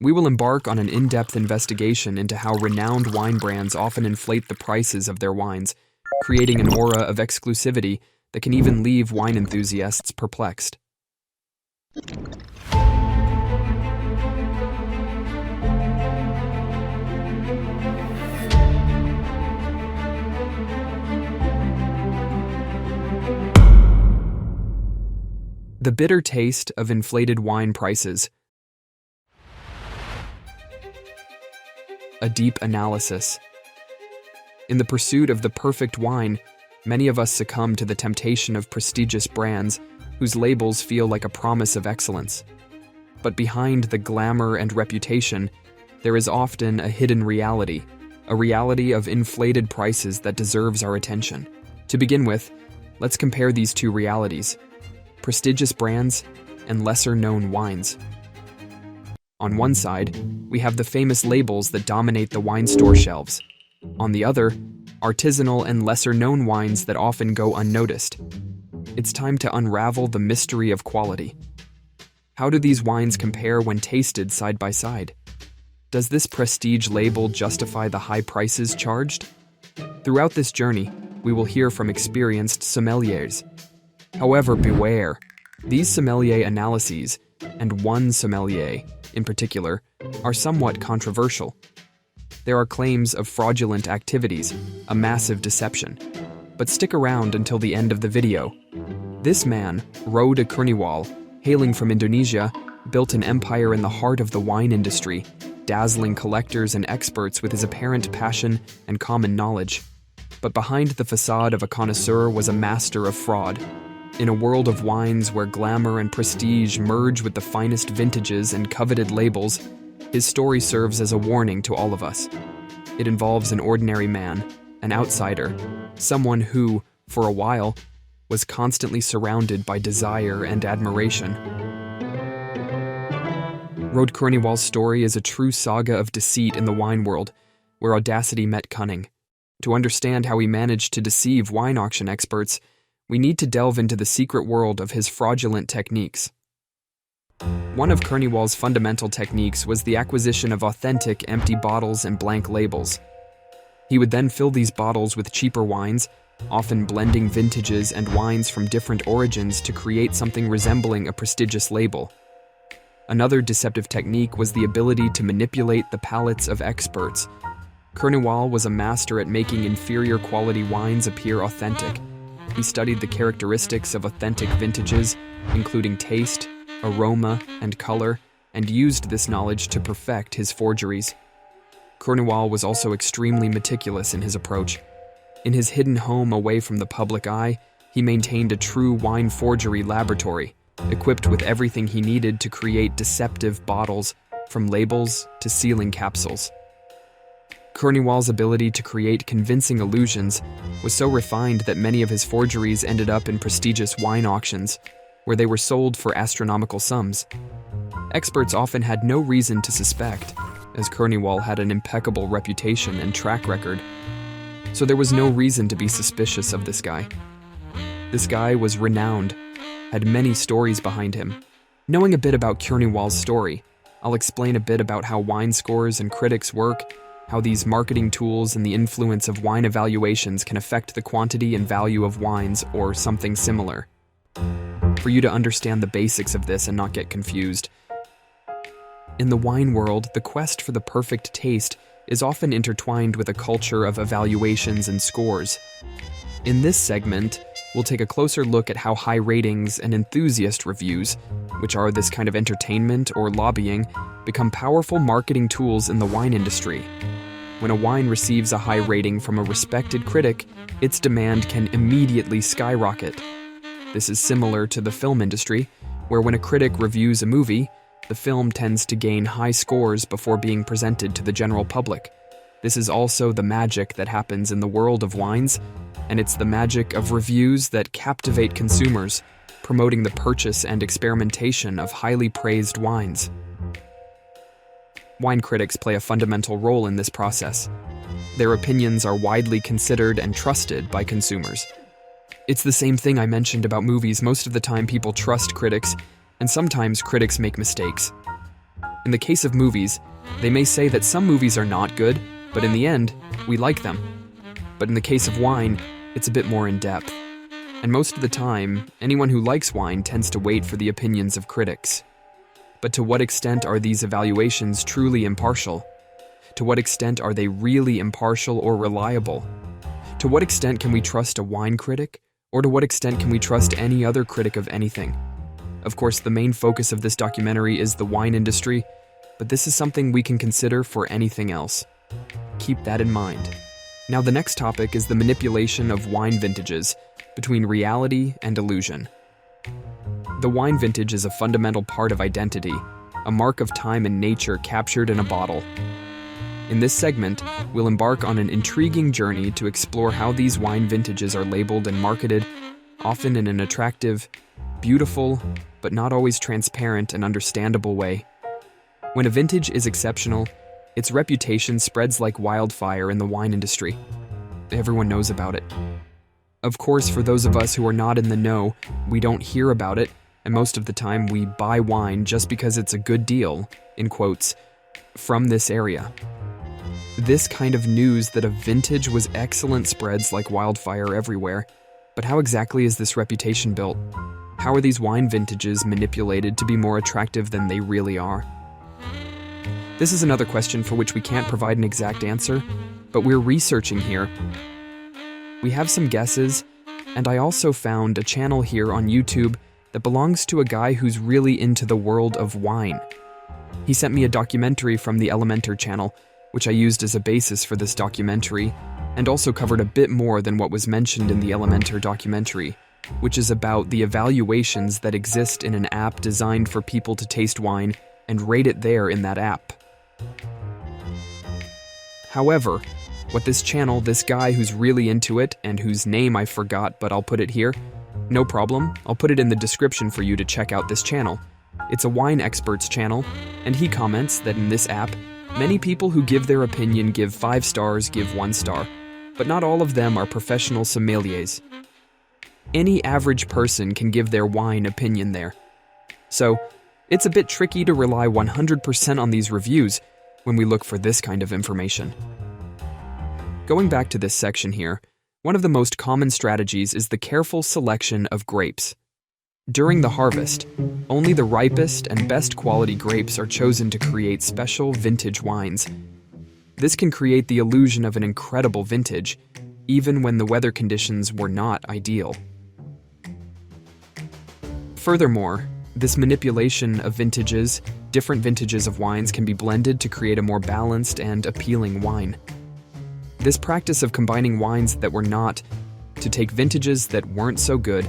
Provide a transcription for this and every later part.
We will embark on an in-depth investigation into how renowned wine brands often inflate the prices of their wines, creating an aura of exclusivity that can even leave wine enthusiasts perplexed. The bitter taste of inflated wine prices. A deep analysis. In the pursuit of the perfect wine, many of us succumb to the temptation of prestigious brands whose labels feel like a promise of excellence. But behind the glamour and reputation, there is often a hidden reality, a reality of inflated prices that deserves our attention. To begin with, let's compare these two realities: prestigious brands and lesser-known wines. On one side, we have the famous labels that dominate the wine store shelves. On the other, artisanal and lesser-known wines that often go unnoticed. It's time to unravel the mystery of quality. How do these wines compare when tasted side by side? Does this prestige label justify the high prices charged? Throughout this journey, we will hear from experienced sommeliers. However, beware. These sommelier analyses, and one sommelier in particular, are somewhat controversial. There are claims of fraudulent activities, a massive deception. But stick around until the end of the video. This man, Rode Kurniwal, hailing from Indonesia, built an empire in the heart of the wine industry, dazzling collectors and experts with his apparent passion and common knowledge. But behind the facade of a connoisseur was a master of fraud. In a world of wines where glamour and prestige merge with the finest vintages and coveted labels, his story serves as a warning to all of us. It involves an ordinary man, an outsider, someone who, for a while, was constantly surrounded by desire and admiration. Rode Kurniwal's story is a true saga of deceit in the wine world, where audacity met cunning. To understand how he managed to deceive wine auction experts, we need to delve into the secret world of his fraudulent techniques. One of Kurniwal's fundamental techniques was the acquisition of authentic empty bottles and blank labels. He would then fill these bottles with cheaper wines, often blending vintages and wines from different origins to create something resembling a prestigious label. Another deceptive technique was the ability to manipulate the palates of experts. Kurniwal was a master at making inferior quality wines appear authentic. He studied the characteristics of authentic vintages, including taste, aroma, and color, and used this knowledge to perfect his forgeries. Kurniwal was also extremely meticulous in his approach. In his hidden home away from the public eye, he maintained a true wine forgery laboratory, equipped with everything he needed to create deceptive bottles, from labels to sealing capsules. Kurniwal's ability to create convincing illusions was so refined that many of his forgeries ended up in prestigious wine auctions, where they were sold for astronomical sums. Experts often had no reason to suspect, as Kurniwal had an impeccable reputation and track record, so there was no reason to be suspicious of this guy. This guy was renowned, had many stories behind him. Knowing a bit about Kurniwal's story, I'll explain a bit about how wine scores and critics work, how these marketing tools and the influence of wine evaluations can affect the quantity and value of wines or something similar. For you to understand the basics of this and not get confused. In the wine world, the quest for the perfect taste is often intertwined with a culture of evaluations and scores. In this segment, we'll take a closer look at how high ratings and enthusiast reviews, which are this kind of entertainment or lobbying, become powerful marketing tools in the wine industry. When a wine receives a high rating from a respected critic, its demand can immediately skyrocket. This is similar to the film industry, where when a critic reviews a movie, the film tends to gain high scores before being presented to the general public. This is also the magic that happens in the world of wines, and it's the magic of reviews that captivate consumers, promoting the purchase and experimentation of highly praised wines. Wine critics play a fundamental role in this process. Their opinions are widely considered and trusted by consumers. It's the same thing I mentioned about movies. Most of the time people trust critics, and sometimes critics make mistakes. In the case of movies, they may say that some movies are not good, but in the end, we like them. But in the case of wine, it's a bit more in-depth. And most of the time, anyone who likes wine tends to wait for the opinions of critics. But to what extent are these evaluations truly impartial? To what extent are they really impartial or reliable? To what extent can we trust a wine critic? Or to what extent can we trust any other critic of anything? Of course, the main focus of this documentary is the wine industry, but this is something we can consider for anything else. Keep that in mind. Now, the next topic is the manipulation of wine vintages between reality and illusion. The wine vintage is a fundamental part of identity, a mark of time and nature captured in a bottle. In this segment, we'll embark on an intriguing journey to explore how these wine vintages are labeled and marketed, often in an attractive, beautiful, but not always transparent and understandable way. When a vintage is exceptional, its reputation spreads like wildfire in the wine industry. Everyone knows about it. Of course, for those of us who are not in the know, we don't hear about it, and most of the time we buy wine just because it's a good deal, in quotes, from this area. This kind of news that a vintage was excellent spreads like wildfire everywhere. But how exactly is this reputation built? How are these wine vintages manipulated to be more attractive than they really are? This is another question for which we can't provide an exact answer, but we're researching here. We have some guesses, and I also found a channel here on YouTube that belongs to a guy who's really into the world of wine. He sent me a documentary from the Elementer channel, which I used as a basis for this documentary, and also covered a bit more than what was mentioned in the Elementer documentary, which is about the evaluations that exist in an app designed for people to taste wine and rate it there in that app. However, what this channel, this guy who's really into it, and whose name I forgot, but I'll put it here, no problem, I'll put it in the description for you to check out this channel. It's a wine experts channel, and he comments that in this app, many people who give their opinion give 5 stars, give 1 star, but not all of them are professional sommeliers. Any average person can give their wine opinion there. So, it's a bit tricky to rely 100% on these reviews when we look for this kind of information. Going back to this section here, one of the most common strategies is the careful selection of grapes. During the harvest, only the ripest and best quality grapes are chosen to create special vintage wines. This can create the illusion of an incredible vintage, even when the weather conditions were not ideal. Furthermore, this manipulation of vintages, different vintages of wines can be blended to create a more balanced and appealing wine. This practice of combining wines that were not, to take vintages that weren't so good,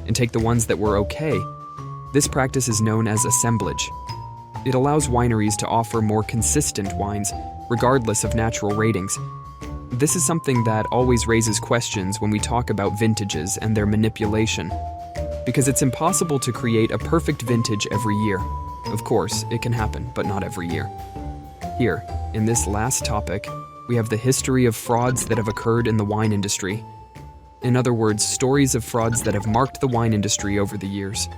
and take the ones that were okay, this practice is known as assemblage. It allows wineries to offer more consistent wines, regardless of natural ratings. This is something that always raises questions when we talk about vintages and their manipulation, because it's impossible to create a perfect vintage every year. Of course, it can happen, but not every year. Here, in this last topic, we have the history of frauds that have occurred in the wine industry. In other words, stories of frauds that have marked the wine industry over the years.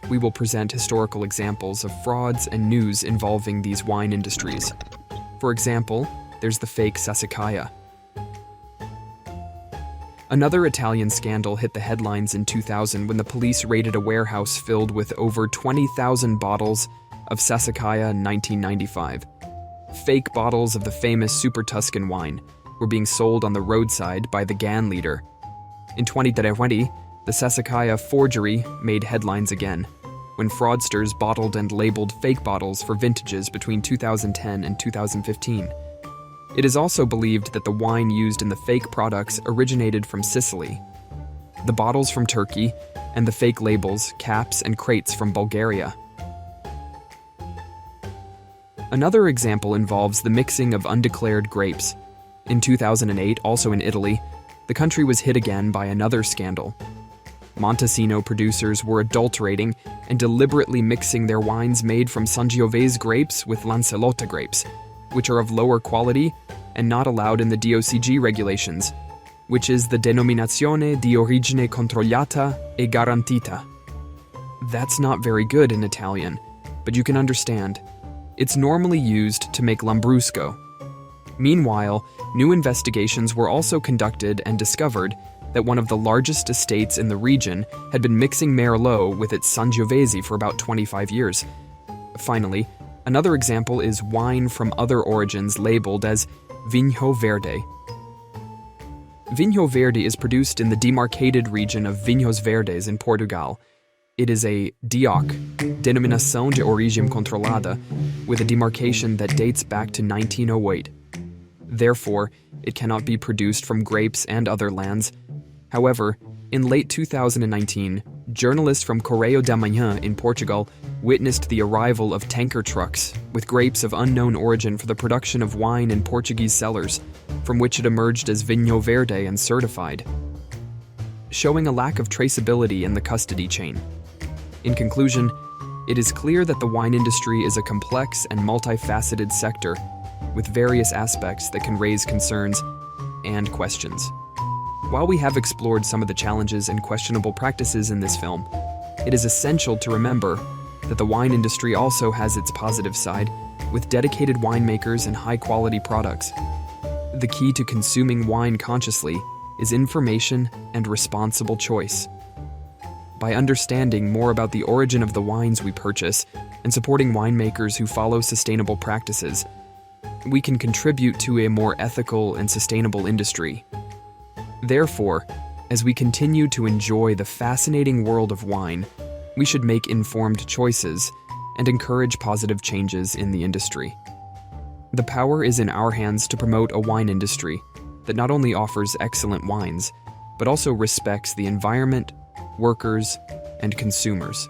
We will present historical examples of frauds and news involving these wine industries. For example, there's the fake Sassicaia. Another Italian scandal hit the headlines in 2000 when the police raided a warehouse filled with over 20,000 bottles of Sassicaia in 1995. Fake bottles of the famous Super Tuscan wine were being sold on the roadside by the gang leader. In 2020, the Sassicaia forgery made headlines again, when fraudsters bottled and labeled fake bottles for vintages between 2010 and 2015. It is also believed that the wine used in the fake products originated from Sicily, the bottles from Turkey, and the fake labels, caps, and crates from Bulgaria. Another example involves the mixing of undeclared grapes. In 2008, also in Italy, the country was hit again by another scandal. Montesino producers were adulterating and deliberately mixing their wines made from Sangiovese grapes with Lancelota grapes, which are of lower quality and not allowed in the DOCG regulations, which is the Denominazione di Origine Controllata e Garantita. That's not very good in Italian, but you can understand. It's normally used to make lambrusco. Meanwhile, new investigations were also conducted and discovered that one of the largest estates in the region had been mixing Merlot with its Sangiovese for about 25 years. Finally, another example is wine from other origins labeled as Vinho Verde. Vinho Verde is produced in the demarcated region of Vinhos Verdes in Portugal. It is a DOC, Denominação de Origem Controlada, with a demarcation that dates back to 1908. Therefore, it cannot be produced from grapes and other lands. However, in late 2019, journalists from Correio da Manhã in Portugal witnessed the arrival of tanker trucks with grapes of unknown origin for the production of wine in Portuguese cellars, from which it emerged as Vinho Verde and certified, showing a lack of traceability in the custody chain. In conclusion, it is clear that the wine industry is a complex and multifaceted sector with various aspects that can raise concerns and questions. While we have explored some of the challenges and questionable practices in this film, it is essential to remember that the wine industry also has its positive side, with dedicated winemakers and high-quality products. The key to consuming wine consciously is information and responsible choice. By understanding more about the origin of the wines we purchase and supporting winemakers who follow sustainable practices, we can contribute to a more ethical and sustainable industry. Therefore, as we continue to enjoy the fascinating world of wine, we should make informed choices and encourage positive changes in the industry. The power is in our hands to promote a wine industry that not only offers excellent wines, but also respects the environment, workers, and consumers.